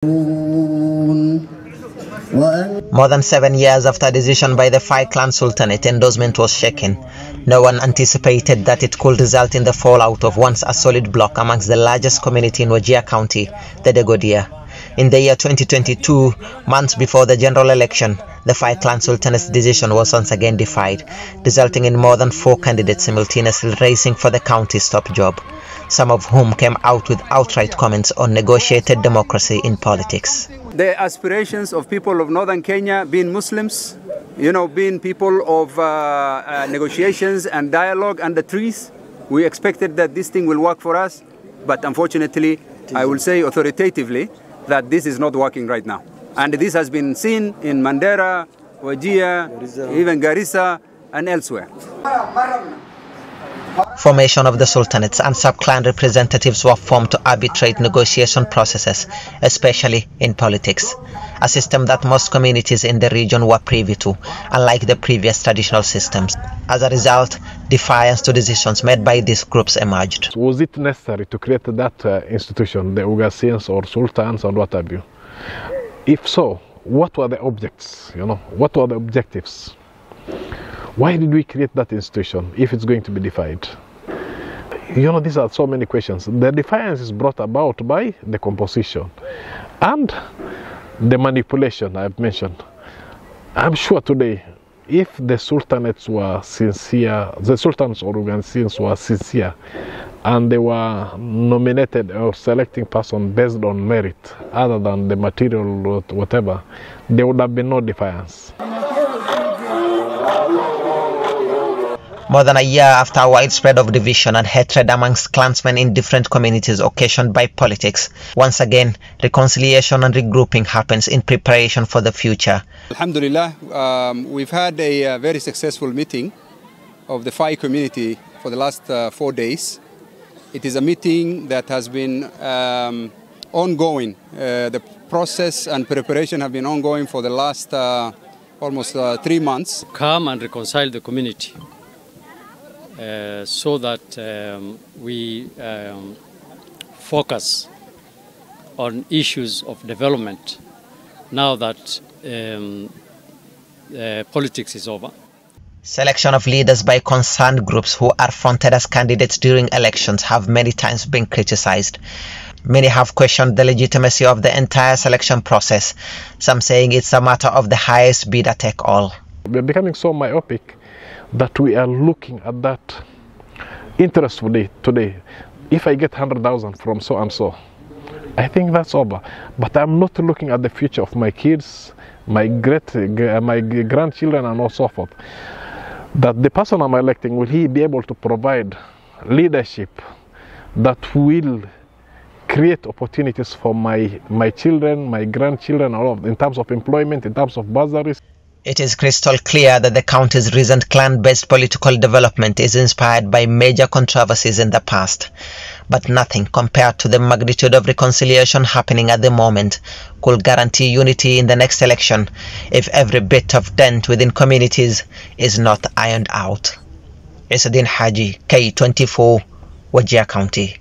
More than 7 years after a decision by the Fai clan sultanate, endorsement was shaken. No one anticipated that it could result in the fallout of once a solid bloc amongst the largest community in Wajir County, the Degodia. In the year 2022, months before the general election, the Fai clan sultanate's decision was once again defied, resulting in more than 4 candidates simultaneously racing for the county's top job, some of whom came out with outright comments on negotiated democracy in politics. The aspirations of people of northern Kenya, being Muslims, being people of negotiations and dialogue under trees, we expected that this thing will work for us, but unfortunately, I will say authoritatively, that this is not working right now. And this has been seen in Mandera, Wajir, even Garissa, and elsewhere. Formation of the sultanates and sub-clan representatives were formed to arbitrate negotiation processes, especially in politics, a system that most communities in the region were privy to, unlike the previous traditional systems. As a result, defiance to decisions made by these groups emerged. Was it necessary to create that institution, the Ugasians or sultans or what have you? If so, what were the objects? What were the objectives? Why did we create that institution if it's going to be defied? These are so many questions. The defiance is brought about by the composition and the manipulation I've mentioned. I'm sure today, if the sultanates were sincere, the sultans or Ugansians were sincere, and they were nominated or selecting person based on merit, other than the material or whatever, there would have been no defiance. More than a year after a widespread of division and hatred amongst clansmen in different communities occasioned by politics, once again, reconciliation and regrouping happens in preparation for the future. Alhamdulillah, we've had a very successful meeting of the Fai community for the last 4 days. It is a meeting that has been ongoing. The process and preparation have been ongoing for the last almost 3 months. Come and reconcile the community. So that we focus on issues of development now that politics is over. Selection of leaders by concerned groups who are fronted as candidates during elections have many times been criticized. Many have questioned the legitimacy of the entire selection process, some saying it's a matter of the highest bidder take all. We're becoming so myopic that we are looking at that interest today. If I get 100,000 from so and so, I think that's over. But I'm not looking at the future of my kids, my grandchildren, and so forth. That the person I'm electing, will he be able to provide leadership that will create opportunities for my children, my grandchildren, all of, in terms of employment, in terms of bursaries. It is crystal clear that the county's recent clan-based political development is inspired by major controversies in the past, but nothing compared to the magnitude of reconciliation happening at the moment could guarantee unity in the next election if every bit of dent within communities is not ironed out. Isuddin Haji, K24, Wajir County.